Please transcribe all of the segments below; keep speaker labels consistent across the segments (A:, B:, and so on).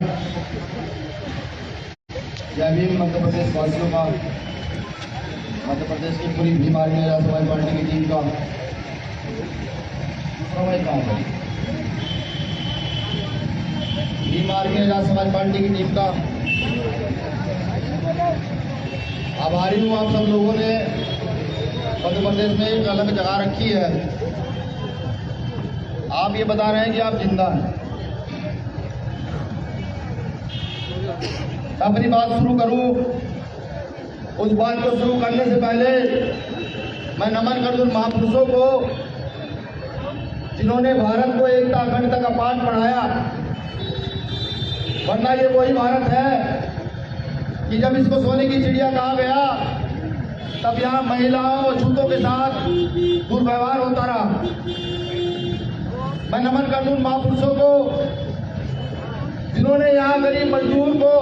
A: जय भीम मध्य प्रदेश वासियों का, मध्य प्रदेश की पूरी भीम आर्मी आजाद समाज पार्टी की टीम का भीम आर्मी आजाद समाज पार्टी की टीम का आभारी हूँ। आप सब लोगों ने मध्य प्रदेश में एक अलग जगह रखी है। आप ये बता रहे हैं कि आप जिंदा हैं। अपनी बात शुरू करूं, उस बात को शुरू करने से पहले मैं नमन कर दूं महापुरुषों को, जिन्होंने भारत को एकता अखंडता का पाठ पढ़ाया। वरना ये वही भारत है कि जब इसको सोने की चिड़िया कहा गया, तब यहाँ महिलाओं और छूतों के साथ दुर्व्यवहार होता रहा। मैं नमन कर दूं महापुरुषों को, जिन्होंने यहाँ गरीब मजदूर को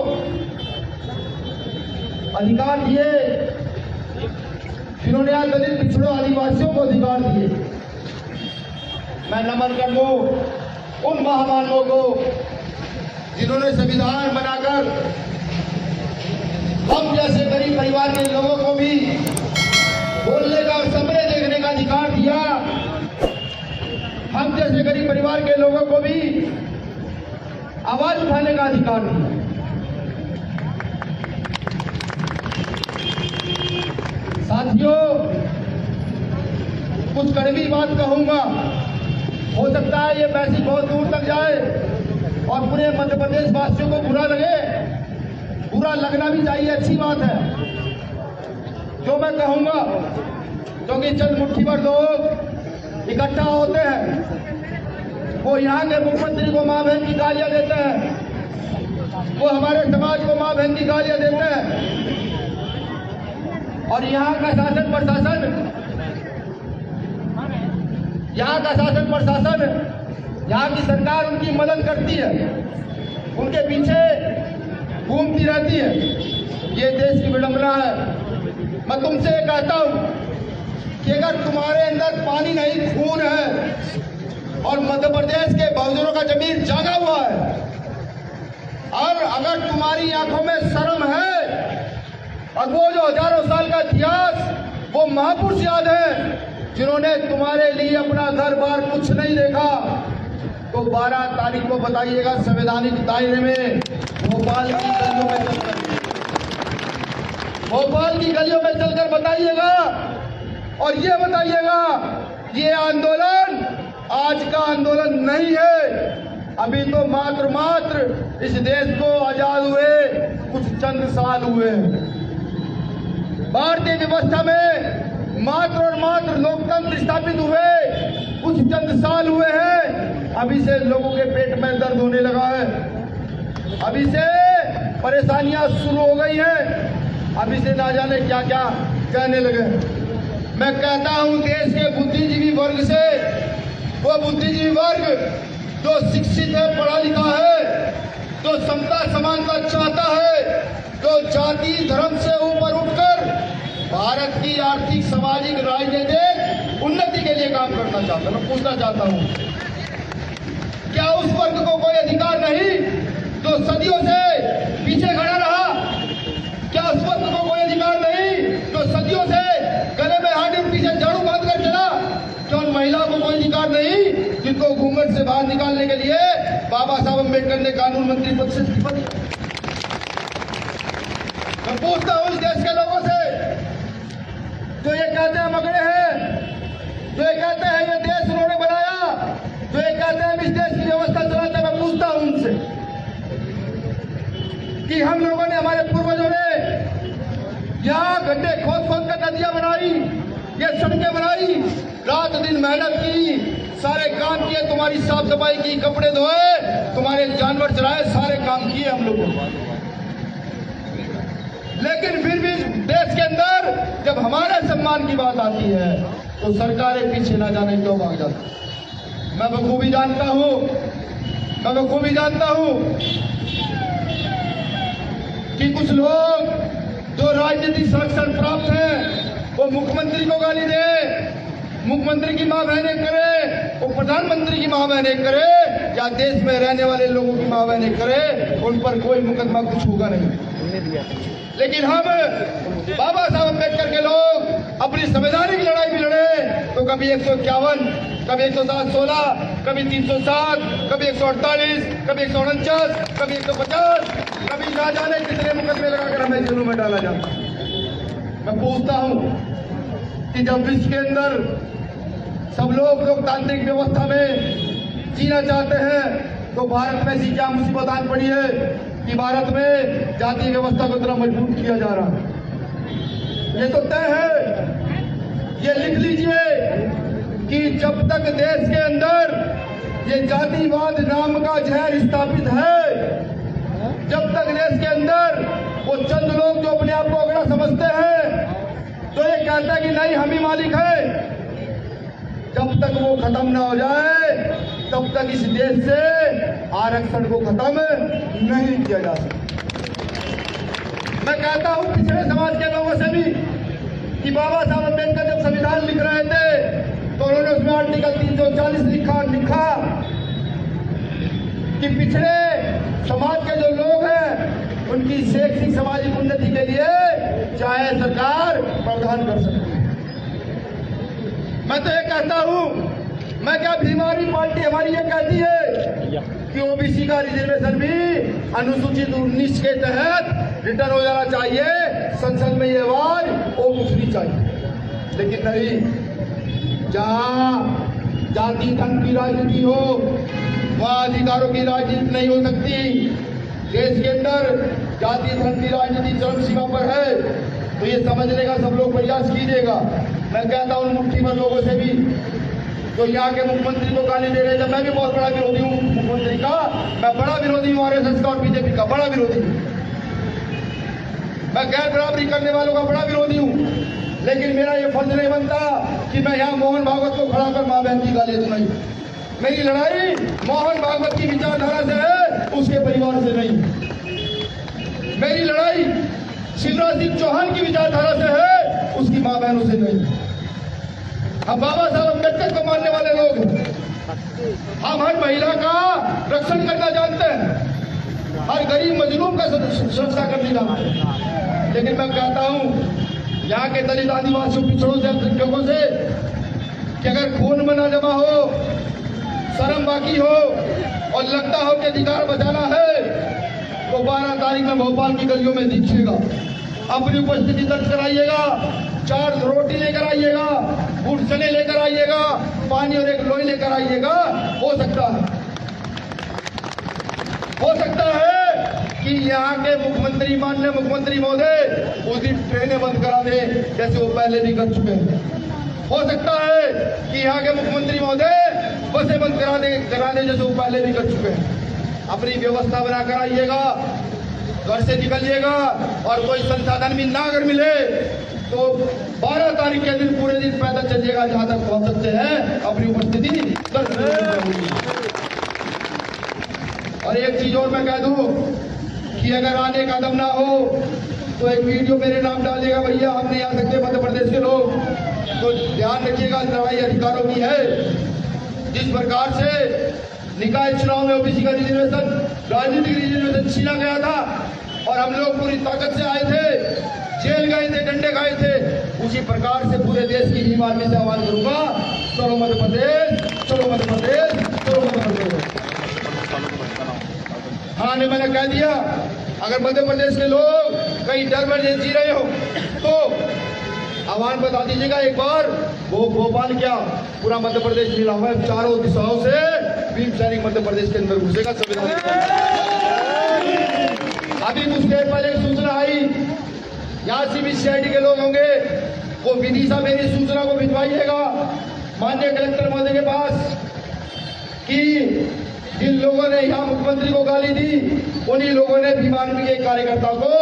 A: अधिकार दिए, जिन्होंने यहाँ दलित पिछड़ों आदिवासियों को अधिकार दिए। मैं नमन कर दूं उन महामानवों को, जिन्होंने संविधान बनाकर हम जैसे गरीब परिवार के लोगों को भी बोलने का और सपने देखने का अधिकार दिया। हम जैसे गरीब परिवार के लोगों को भी आवाज उठाने का अधिकार दिया। साथियों, कुछ कड़वी बात कहूंगा, हो सकता है ये मैसेज बहुत दूर तक जाए और पूरे मध्य प्रदेश वासियों को बुरा लगे। बुरा लगना भी चाहिए, अच्छी बात है जो मैं कहूंगा, क्योंकि चंद मुट्ठी भर लोग इकट्ठा होते हैं। वो यहाँ के मुख्यमंत्री को मां बहन की गालियां देते हैं, वो हमारे समाज को मां बहन की गालियां देते हैं, और यहाँ का शासन प्रशासन, यहाँ की सरकार उनकी मदद करती है, उनके पीछे घूमती रहती है। ये देश की विडंबना है। मैं तुमसे कहता हूं कि अगर तुम्हारे अंदर पानी नहीं खून है और मध्य प्रदेश के बहुजनों का जमीर जागा हुआ है, और अगर तुम्हारी आंखों में शर्म है और वो जो हजारों साल का इतिहास, वो महापुरुष याद है जिन्होंने तुम्हारे लिए अपना घर बार कुछ नहीं देखा, तो 12 तारीख को बताइएगा संवैधानिक दायरे में भोपाल की गलियों में चलकर बताइएगा, और ये बताइएगा ये आंदोलन आज का आंदोलन नहीं है। अभी तो मात्र इस देश को आजाद हुए कुछ चंद साल हुए। भारतीय व्यवस्था में मात्र लोकतंत्र स्थापित हुए कुछ चंद साल हुए हैं। अभी से लोगों के पेट में दर्द होने लगा है, अभी से परेशानियां शुरू हो गई हैं, अभी से ना जाने क्या क्या कहने लगे। मैं कहता हूं देश के बुद्धिजीवी वर्ग से, वो बुद्धिजीवी वर्ग जो शिक्षित है, पढ़ा लिखा है, जो समता समानता चाहता है, जो जाति धर्म से ऊपर उठकर भारत की आर्थिक सामाजिक राजनीतिक उन्नति के लिए काम करना चाहता है। मैं पूछना चाहता हूं, क्या उस वर्ग को कोई अधिकार नहीं जो सदियों से पीछे खड़ा रहा? क्या उस वर्ग को कोई अधिकार नहीं जो सदियों से गले में हाथ पीछे झाड़ू बांध कर चला? क्या उन महिलाओं को कोई अधिकार नहीं जिनको घूंघट से बाहर निकालने के लिए बाबा साहब अम्बेडकर ने कानून मंत्री पद से इस्तीफा दिया? मैं पूछता हूं इस देश के लोगों से, जो ये कहते हैं मगड़े हैं, जो ये कहते हैं ये देश उन्होंने बनाया, जो ये कहते हैं इस देश की व्यवस्था चलाते हैं, मैं पूछता हूं उनसे कि हम लोगों ने, हमारे पूर्वजों ने यहाँ गड्ढे खोद कर नदियां बनाई, ये सड़कें बनाई, रात दिन मेहनत की, सारे काम किए, तुम्हारी साफ सफाई की, कपड़े धोए, तुम्हारे जानवर चराए, सारे काम किए हम लोगों। लेकिन फिर भी देश के अंदर जब हमारे सम्मान की बात आती है तो सरकारें पीछे ना जाने क्यों भाग जाती। मैं बखूबी जानता हूं कि कुछ लोग जो राजनीतिक संरक्षण प्राप्त हैं वो मुख्यमंत्री को गाली दे, मुख्यमंत्री की मां बहनें करे, वो प्रधानमंत्री की मां बहनें करे, या या देश में रहने वाले लोगों की मां बहनें करे, उन पर कोई मुकदमा कुछ होगा नहीं। लेकिन हम बाबा साहब अम्बेडकर के लोग अपनी संवैधानिक लड़ाई भी लड़े तो कभी 151, कभी 107-16, कभी 307, कभी 148, कभी 149, कभी 150, कभी ना जाने कितने मुकदमे लगाकर हमें जेलों में डाला जाता। मैं पूछता हूं कि जब विश्व के अंदर सब लोग लोकतांत्रिक व्यवस्था में जीना चाहते हैं तो भारत में ऐसी क्या मुसीबत आन पड़ी है कि भारत में जातीय व्यवस्था को इतना मजबूत किया जा रहा है। ये तो तय है, ये लिख लीजिए कि जब तक देश के अंदर ये जातिवाद नाम का जहर स्थापित है, जब तक देश के अंदर वो चंद लोग जो अपने आप को अगड़ा समझते हैं तो ये कहता है कि नहीं हम ही मालिक है, जब तक वो खत्म ना हो जाए तब तक इस देश से आरक्षण को खत्म नहीं किया जा सकता। मैं कहता हूं पिछड़े समाज के लोगों से भी कि बाबा साहब अम्बेडकर जब संविधान लिख रहे थे तो उन्होंने उसमें आर्टिकल 340 लिखा कि पिछड़े समाज के जो लोग हैं उनकी शैक्षिक सामाजिक उन्नति के लिए चाहे सरकार प्रावधान कर सकती है। मैं तो ये कहता हूं, मैं क्या बीमारी पार्टी हमारी ये कहती है कि ओबीसी का रिजर्वेशन भी अनुसूचित 19 के तहत रिटर्न हो जाना चाहिए, संसद में ये आवाज उठनी चाहिए। लेकिन नहीं, जहां जाति धन की राजनीति हो वहां अधिकारों की राजनीति नहीं हो सकती। देश के अंदर जाति धन की राजनीति चरम सीमा पर है तो ये समझने का सब लोग प्रयास कीजिएगा। मैं कहता हूं मुट्ठी भर लोगों से भी जो यहाँ के मुख्यमंत्री को गाली दे रहे थे, मैं भी बहुत बड़ा विरोधी हूँ मुख्यमंत्री का, मैं बड़ा विरोधी हूँ आरएसएस का और बीजेपी का बड़ा विरोधी हूँ, मैं गैर बराबरी करने वालों का बड़ा विरोधी हूँ। लेकिन मेरा ये फर्ज नहीं बनता कि मैं यहाँ मोहन भागवत को खड़ा कर मां बहन की गाली सुनाई। मेरी लड़ाई मोहन भागवत की विचारधारा से है, उसके परिवार से नहीं। मेरी लड़ाई शिवराज सिंह चौहान की विचारधारा से है, उसकी मां बहनों से नहीं। हम बाबा साहब अम्बेडकर को मानने वाले लोग हैं। हम हर महिला का रक्षण करना जानते हैं, हर गरीब मजलूम का सुरक्षा करनी जानते हैं। लेकिन मैं कहता हूं यहाँ के दलित आदिवासियों पिछड़ों से अल्पसंख्यकों से कि अगर खून में न जमा हो, शर्म बाकी हो और लगता हो कि अधिकार बचाना है तो 12 तारीख में भोपाल की गलियों में दिखिएगा, अपनी उपस्थिति दर्ज कराइएगा, 4 रोटी लेकर आइएगा, बूट चने लेकर आइएगा, पानी और एक लोई लेकर आइएगा। हो सकता है कि यहाँ के मुख्यमंत्री माननीय मुख्यमंत्री महोदय उस दिन ट्रेनें बंद करा दे जैसे वो पहले भी कर चुके हैं। हो सकता है कि यहाँ के मुख्यमंत्री महोदय बसें बंद करा दे जैसे वो पहले भी कर चुके हैं। अपनी व्यवस्था बनाकर आइएगा, घर से निकलिएगा और कोई संसाधन भी ना अगर मिले तो 12 तारीख के दिन पूरे दिन पैदल चलिएगा जहां तक पहुंच सकते हैं, अपनी उपस्थिति दर्ज करेंगे। और एक चीज और मैं कह दूं कि अगर आने का दम ना हो तो एक वीडियो मेरे नाम डालिएगा, भैया हम नहीं आ सकते मध्य प्रदेश के लोग, तो ध्यान रखिएगा लड़ाई अधिकारों की है। जिस प्रकार से निकाय चुनाव में ओबीसी का रिजर्वेशन, राजनीतिक रिजर्वेशन छीना गया था और हम लोग पूरी ताकत से आए थे, जेल गए थे, डंडे खाए थे, उसी प्रकार से पूरे देश की बीमारी से आवाज करूंगा, चलो मध्य प्रदेश, चलो मध्य प्रदेश, चलो मध्य प्रदेश। हाँ ने मैंने कह दिया, अगर मध्य प्रदेश के लोग कहीं डर में जी रहे हो तो आह्वान बता दीजिएगा एक बार। वो भोपाल क्या पूरा मध्य प्रदेश मिला हुआ है, चारों दिशाओं से भीम सैनिक मध्य प्रदेश के अंदर घुसेगा। संविधान अभी कुछ देर पहले सूचना आई, यहाँ CBCID के लोग होंगे, वो विदिशा मेरी सूचना को भिजवाइएगा माननीय कलेक्टर महोदय के पास कि जिन लोगों ने यहाँ मुख्यमंत्री को गाली दी उन्हीं लोगों ने भीमानवी के कार्यकर्ता को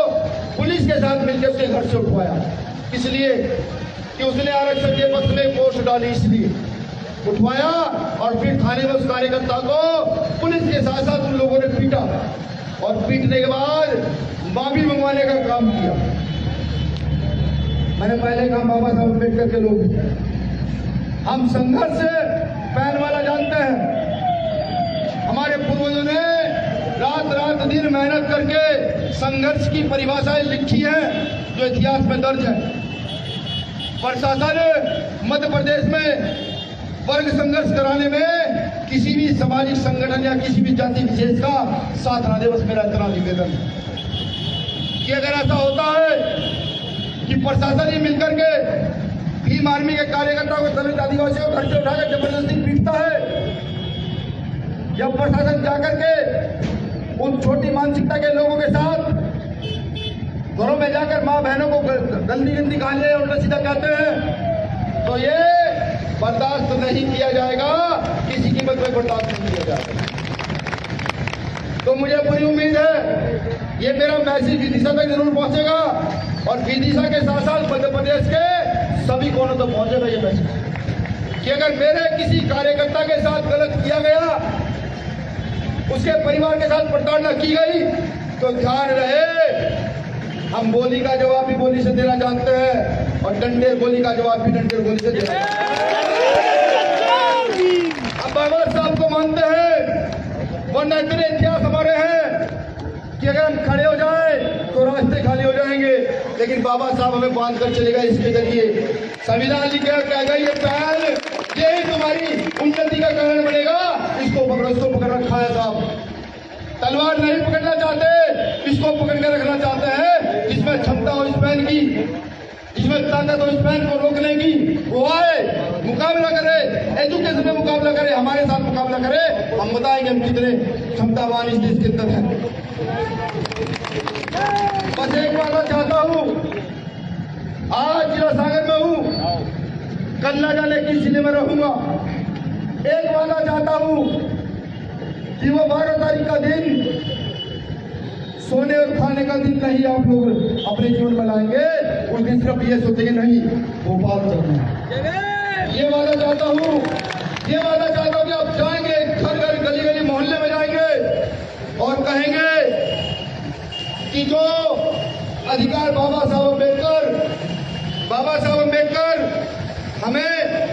A: पुलिस के साथ मिलकर उसके घर से उठवाया, इसलिए कि उसने आरक्षण के पक्ष में पोस्ट डाली, इसलिए उठवाया और फिर थाने में उस कार्यकर्ता को पुलिस के साथ साथ उन लोगों ने पीटा और पीटने के बाद माफी मंगवाने का काम किया। मैंने पहले कहा बाबा साहब अम्बेडकर के लोग हम संघर्ष से पैन वाला जानते हैं, हमारे पूर्वजों ने रात रात दिन मेहनत करके संघर्ष की परिभाषाएं लिखी है जो इतिहास में दर्ज है। प्रशासन मध्य प्रदेश में वर्ग संघर्ष कराने में किसी भी सामाजिक संगठन या किसी भी जाति विशेष का साथ ना दे, बस मेरा इतना निवेदन है कि अगर ऐसा होता है कि प्रशासन ही मिलकर के भीम आर्मी के कार्यकर्ताओं को दलित आदिवासियों को घर से उठाकर जबरदस्ती पीटता है, या प्रशासन जाकर के उन छोटी मानसिकता के लोगों के साथ घरों में जाकर मां बहनों को गंदी गंदी गालियां उल्टा सीधा कहते हैं, तो ये बर्दाश्त नहीं किया जाएगा, किसी कीमत में बर्दाश्त नहीं किया जाएगा। तो मुझे पूरी उम्मीद है ये मेरा मैसेज विदिशा तक जरूर पहुंचेगा और विदिशा के साथ साथ मध्य प्रदेश के सभी कोनों तक पहुंचेगा ये मैसेज कि अगर मेरे किसी कार्यकर्ता के साथ गलत किया गया, उसके परिवार के साथ प्रताड़ना की गई, तो ध्यान रहे हम गोली का जवाब भी गोली से देना जानते हैं और डंडे गोली का जवाब भी डंडे गोली से देना जानते हैं। अब बाबा साहब को मानते हैं, वरना इतने इतिहास हमारे हैं कि अगर हम खड़े हो जाए तो रास्ते खाली हो जाएंगे, लेकिन बाबा साहब हमें बांध कर चलेगा। इसके जरिए संविधान लिखा कहेगा ये पहल यही तुम्हारी उन्नति का कारण बनेगा, इसको पकड़ो, इसको पकड़ रखा है साहब। तलवार नहीं पकड़ना चाहते, इसको पकड़ के रखना चाहते हैं। जिसमें क्षमता हो इस बहन की, जिसमें ताकत हो इस बहन को रोकने की, वो आए, मुकाबला करे, एजुकेशन में मुकाबला करे, हमारे साथ मुकाबला करे, हम बताएंगे हम कितने क्षमतावान इस देश के अंदर हैं। बस एक बात चाहता हूँ, आज जिला सागर में हूँ, कल न जाने किस जिले में रहूंगा। एक वादा चाहता हूँ कि वो 12 तारीख का दिन सोने और खाने का दिन नहीं आप लोग अपने जीवन में लाएंगे। उस दिन सिर्फ ये सोचेंगे नहीं भोपाल चलना है। ये वादा चाहता हूँ, ये वादा चाहता हूँ कि आप जाएंगे घर घर गली गली मोहल्ले में जाएंगे और कहेंगे कि जो अधिकार बाबा साहब अम्बेडकर हमें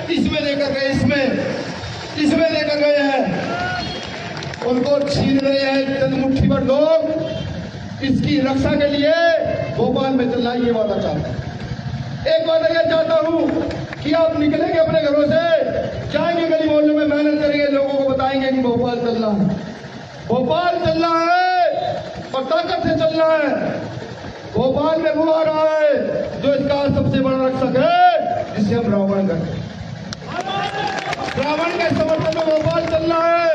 A: इसमें लेकर गए, इसमें लेकर गए हैं, उनको छीन रहे हैं चंद मुट्ठी भर लोग। इसकी रक्षा के लिए भोपाल में चलना, ये वादा चाहता हूं। एक वादा यह चाहता हूं कि आप निकलेंगे अपने घरों से, जाएंगे गली मोहल्लों में, मेहनत करेंगे, लोगों को बताएंगे कि भोपाल चलना है, भोपाल चलना है और ताकत से चलना है। भोपाल में वो आ रहा है जो इसका सबसे बड़ा रक्षक है, जिसे हम रावण कहते हैं। रावण के समर्थन में भोपाल चलना है,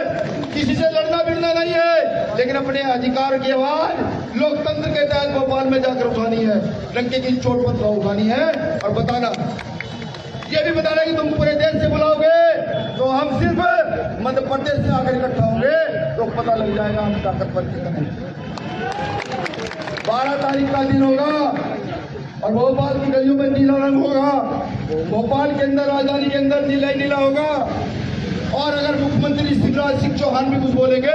A: किसी से लड़ना भिड़ना नहीं है, लेकिन अपने अधिकार की आवाज लोकतंत्र के तहत भोपाल में जाकर उठानी है, लंके की चोट पर उठानी है और बताना, ये भी बताना कि तुम पूरे देश से बुलाओगे तो हम सिर्फ मध्य प्रदेश से आकर इकट्ठा होंगे, तो पता लग जाएगा हम ताकतवर कितने। 12 तारीख का दिन होगा और भोपाल की गलियों में नीला रंग होगा, भोपाल के अंदर, राजधानी के अंदर नीला ही नीला होगा। और अगर मुख्यमंत्री शिवराज सिंह चौहान भी कुछ बोलेंगे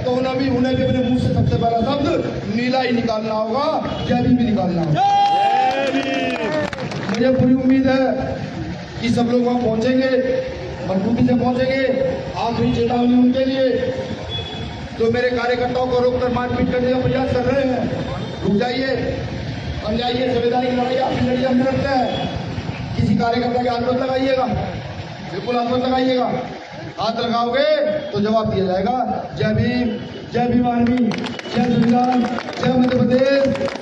A: तो उन्हें भी अपने मुंह से सबसे पहला शब्द नीला ही निकालना होगा, जय भीम भी निकालना होगा। मुझे पूरी उम्मीद है कि सब लोग वहां पहुंचेंगे, मजबूती से पहुंचेंगे। आखिरी चेतावनी उनके लिए जो मेरे कार्यकर्ताओं को रोककर मारपीट करने का प्रयास कर रहे हैं, रुक जाइए, समझाइए, संवैधानिक लड़ाई आपकी लड़ाई हम लड़ते हैं। किसी कार्यकर्ता के हाथ मत लगाइएगा, बिल्कुल हाथ मत लगाइएगा, हाथ लगाओगे तो जवाब दिया जाएगा। जय भीम आर्मी, जय संविधान, जय मध्य प्रदेश।